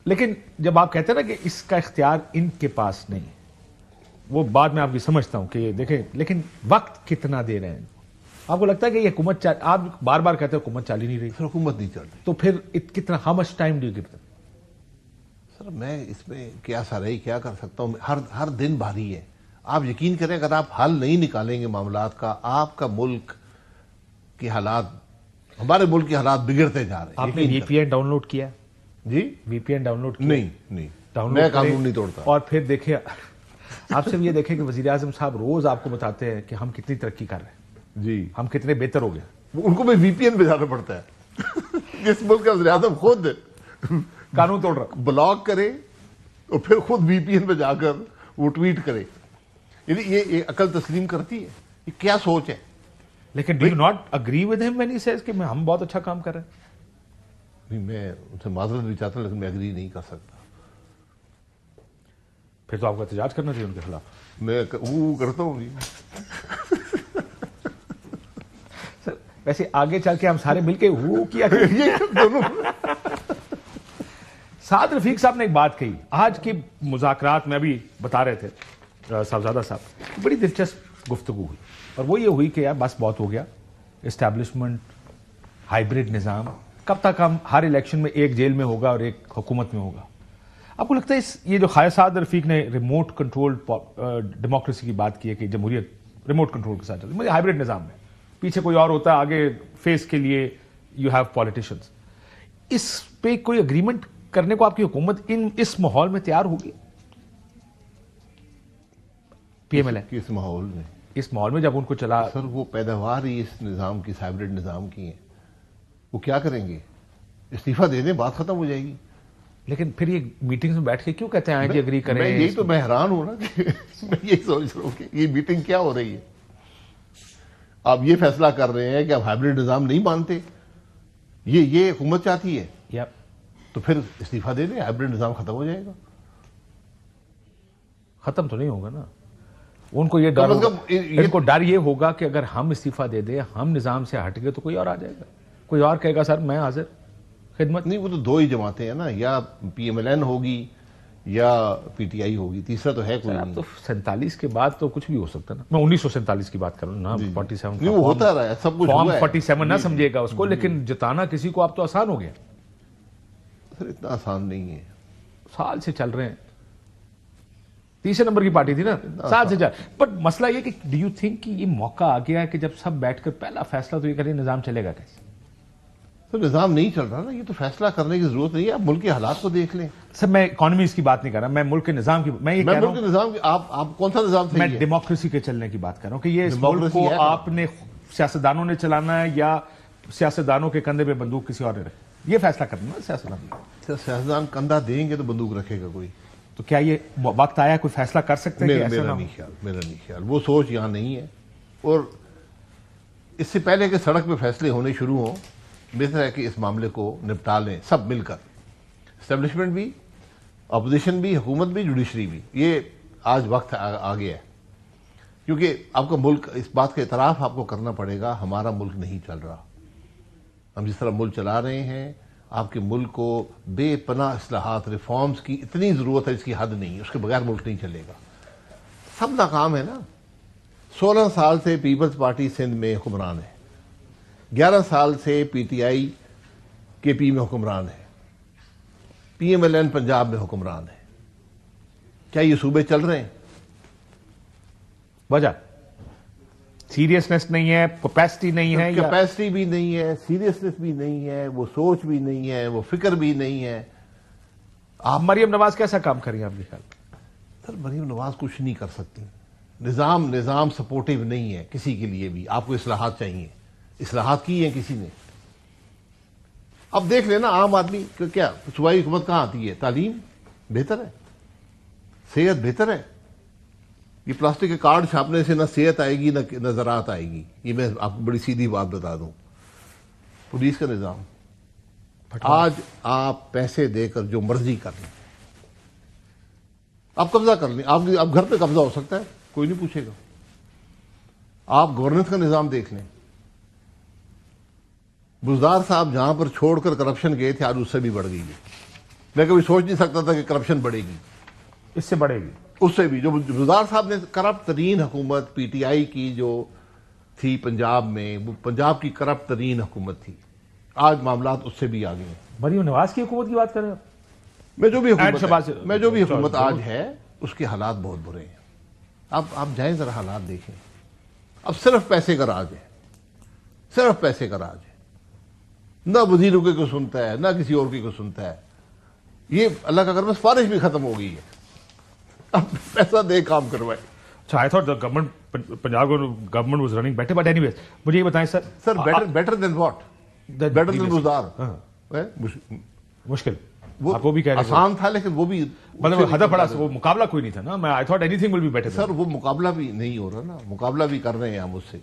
لیکن جب آپ کہتے ہیں نا کہ اس کا اختیار ان کے پاس نہیں، وہ بات میں آپ کی سمجھتا ہوں کہ دیکھیں، لیکن وقت کتنا دے رہے ہیں؟ آپ کو لگتا ہے کہ یہ حکومت آپ بار بار کہتے ہیں حکومت چل ہی نہیں رہی، پھر حکومت نہیں چل رہی تو پھر کتنا how much time do you give? Sir میں اس میں کیا سرائی کیا کر سکتا ہوں، ہر دن بھاری ہے. آپ یقین کریں اگر آپ حل نہیں نکالیں گے معاملات کا، آپ کا ملک کے حالات، ہمارے ملک کے حالات بگڑتے جا رہے ہیں. آپ نے وی پی این ڈاؤن لوڈ کیا؟ جی وی پی این ڈاؤن لوڈ کیا؟ نہیں ڈاؤن میں لوڈ قانون نہیں توڑتا. اور پھر دیکھیں، آپ سے یہ دیکھیں کہ وزیر اعظم صاحب روز آپ کو بتاتے ہیں کہ ہم کتنی ترقی کر رہے ہیں، جی ہم کتنے بہتر ہو گئے. ان کو بھی وی پی این پہ جانا پڑتا ہے. جس ملک کا وزیر اعظم خود قانون توڑ رہا. بلاک کرے اور پھر خود وی پی این پہ جا کر وہ ٹویٹ کرے، یعنی یہ عقل تسلیم کرتی ہے؟ یہ کیا سوچ ہے؟ لیکن do you not agree with him when he says کہ ہم بہت اچھا کام کر رہے ہیں؟ میں ان سے معذرت بھی چاہتا ہوں لیکن میں اگری نہیں کر سکتا. پھر تو آپ کو احتجاج کرنا چاہیے ان کے خلاف. میں وہ کرتا ہوں. سر ویسے آگے چل کے ہم سارے مل کے وہ کیا سعد رفیق صاحب نے ایک بات کہی آج کے مذاکرات میں بھی بتا رہے تھے صاحبزادہ صاحب، بڑی دلچسپ گفتگو ہوئی، اور وہ یہ ہوئی کہ یار بس بہت ہو گیا، اسٹیبلشمنٹ، ہائیبرڈ نظام، کب تک ہم ہر الیکشن میں ایک جیل میں ہوگا اور ایک حکومت میں ہوگا. آپ کو لگتا ہے یہ جو سعد رفیق نے ریموٹ کنٹرول ڈیموکریسی کی بات کی ہے کہ جمہوریت ریموٹ کنٹرول کے ساتھ چلتی ہے، ہائیبرڈ نظام میں پیچھے کوئی اور ہوتا ہے، آگے فیس کے لیے یو ہیو پالیٹیشنز، اس پہ کوئی اگریمنٹ کرنے کو آپ کی حکومت اس ماحول میں تیار ہوگی؟ پی ایم ایل اے کس ماحول میں؟ اس ماحول میں جب ان کو چلا سر وہ پیداوار ہی اس نظام کی، ہائیبرڈ نظام کی ہے، وہ کیا کریں گے؟ استعفیٰ دے دیں، بات ختم ہو جائے گی. لیکن پھر یہ میٹنگز میں بیٹھ کے کیوں کہتے ہیں جی اگری کریں؟ میں یہی تو میں حیران ہوں نا کہ میں یہی سوچ رہا ہوں کہ یہ میٹنگ کیا ہو رہی ہے. آپ یہ فیصلہ کر رہے ہیں کہ آپ ہائیبرڈ نظام نہیں مانتے، یہ حکومت چاہتی ہے، تو پھر استعفیٰ دے دیں، ہائیبرڈ نظام ختم ہو جائے گا. ختم تو نہیں ہوگا نا. ان کو یہ ڈر ہوگا، ان کو ڈر یہ ہوگا کہ اگر ہم استعفیٰ دے دیں، ہم نظام سے ہٹ گئے تو کوئی اور آ جائے گا، کوئی اور کہے گا سر میں حاضر خدمت. نہیں، وہ تو دو ہی جماعتیں ہیں نا، یا پی ایم ایل این ہوگی یا پی ٹی آئی ہوگی، تیسرا تو ہے کوئی نہیں. تو 47 کے بعد تو کچھ بھی ہو سکتا نا. میں 1947 کی بات کر رہا ہوں نا، 47 نہیں وہ ہوتا رہا ہے، سب کچھ فارم ہوا ہے. 47 نہ سمجھے گا اس کو، لیکن جتانا کسی کو اب تو آسان ہو گیا. سر اتنا آسان نہیں ہے. سال سے چل رہے ہیں، تیسرے نمبر کی پارٹی تھی نا، سال سے چل. بٹ مسئلہ یہ کہ ڈو یو تھنک کہ یہ موقع آ گیا ہے کہ جب سب بیٹھ کر پہلا فیصلہ تو یہ کریں نظام چلے گا کیسے؟ سر نظام نہیں چل رہا نا، یہ تو فیصلہ کرنے کی ضرورت نہیں ہے. آپ ملک کے حالات کو دیکھ لیں. سر میں اکانومیز کی بات نہیں کر رہا، میں ملک کے نظام کی، میں یہ کہہ رہا ہوں ملک کے نظام کی، آپ کون سا نظام میں صحیح ہے؟ ڈیموکریسی کے چلنے کی بات کر رہا ہوں کہ یہ اس ملک کو آپ نے سیاستدانوں نے چلانا ہے یا سیاستدانوں کے کندھے پہ بندوق کسی اور نے رکھی، یہ فیصلہ کرنا ہے سیاستدان. سیاستدان کندھا دیں گے تو بندوق رکھے گا کوئی. تو کیا یہ وقت آیا کوئی فیصلہ کر سکتے ہیں کہ ایسا نہ ہو؟ میرا نہیں خیال وہ سوچ یہاں نہیں ہے. اور اس سے پہلے کہ سڑک پہ فیصلے ہونے شروع ہوں، بہتر ہے کہ اس معاملے کو نپٹا لیں سب مل کر، اسٹیبلشمنٹ بھی، اپوزیشن بھی، حکومت بھی، جوڈیشری بھی. یہ آج وقت آ گیا ہے، کیونکہ آپ کا ملک، اس بات کا اعتراف آپ کو کرنا پڑے گا، ہمارا ملک نہیں چل رہا. ہم جس طرح ملک چلا رہے ہیں، آپ کے ملک کو بے پناہ اصلاحات، ریفارمز کی اتنی ضرورت ہے، اس کی حد نہیں، اس کے بغیر ملک نہیں چلے گا. سب ناکام ہے نا. 16 سال سے پیپلز پارٹی سندھ میں حکمران ہے، 11 سال سے پی ٹی آئی کے پی میں حکمران ہے، P M L N Punjab میں حکمران ہے. کیا یہ صوبے چل رہے ہیں؟ وجہ سیریسنس نہیں ہے، کیپیسٹی نہیں ہے، کیپیسٹی بھی نہیں ہے، سیریسنس بھی نہیں ہے، وہ سوچ بھی نہیں ہے، وہ فکر بھی نہیں ہے. آپ مریم نواز کیسا کام کر رہی ہیں آپ کے خیال؟ سر مریم نواز کچھ نہیں کر سکتی. نظام سپورٹیو نہیں ہے کسی کے لیے بھی. آپ کو اصلاحات چاہیے، اصلاحات کی ہیں کسی نے؟ اب دیکھ لینا عام آدمی کیا صوبائی حکومت کہاں آتی ہے؟ تعلیم بہتر ہے، صحت بہتر ہے. یہ پلاسٹک کے کارڈ چھاپنے سے نہ صحت آئے گی نہ زراعت آئے گی. یہ میں آپ کو بڑی سیدھی بات بتا دوں. پولیس کا نظام، آج آپ پیسے دے کر جو مرضی کر لیں، آپ قبضہ کر لیں، آپ گھر پہ قبضہ ہو سکتا ہے، کوئی نہیں پوچھے گا. آپ گورننس کا نظام دیکھ لیں. بزدار صاحب جہاں پر چھوڑ کر کرپشن گئے تھے، آج اس سے بھی بڑھ گئی ہے. میں کبھی سوچ نہیں سکتا تھا کہ کرپشن بڑھے گی، اس سے بڑھے گی. اس سے بھی جو وزار صاحب نے کرپٹ ترین حکومت پی ٹی آئی کی جو تھی پنجاب میں، وہ پنجاب کی کرپٹ ترین حکومت تھی. آج معاملات اس سے بھی آگے ہیں. مریم نواز کی حکومت کی بات کر رہے ہیں آپ؟ میں جو بھی شہباز- حکومت آج ہے اس کے حالات بہت برے ہیں. اب آپ جائیں ذرا حالات دیکھیں. اب صرف پیسے کا راج ہے، صرف پیسے کا راج ہے. نہ وزیروں کے کو سنتا ہے، نہ کسی اور کی کو سنتا ہے. یہ اللہ کا کرم سفارش بھی ختم ہو گئی ہے. اب پیسہ دے کام کروائے. اچھا I thought government Punjab government was running better, but anyways مجھے یہ بتائیں sir better than what? Better than وزار. مشکل آپ وہ بھی کہہ رہے ہیں آسان تھا لیکن وہ بھی مطلب ہدف بڑا وہ مقابلہ کوئی نہیں تھا نا. میں I thought anything will be better. Sir وہ مقابلہ بھی نہیں ہو رہا نا، مقابلہ بھی کر رہے ہیں ہم اس سے.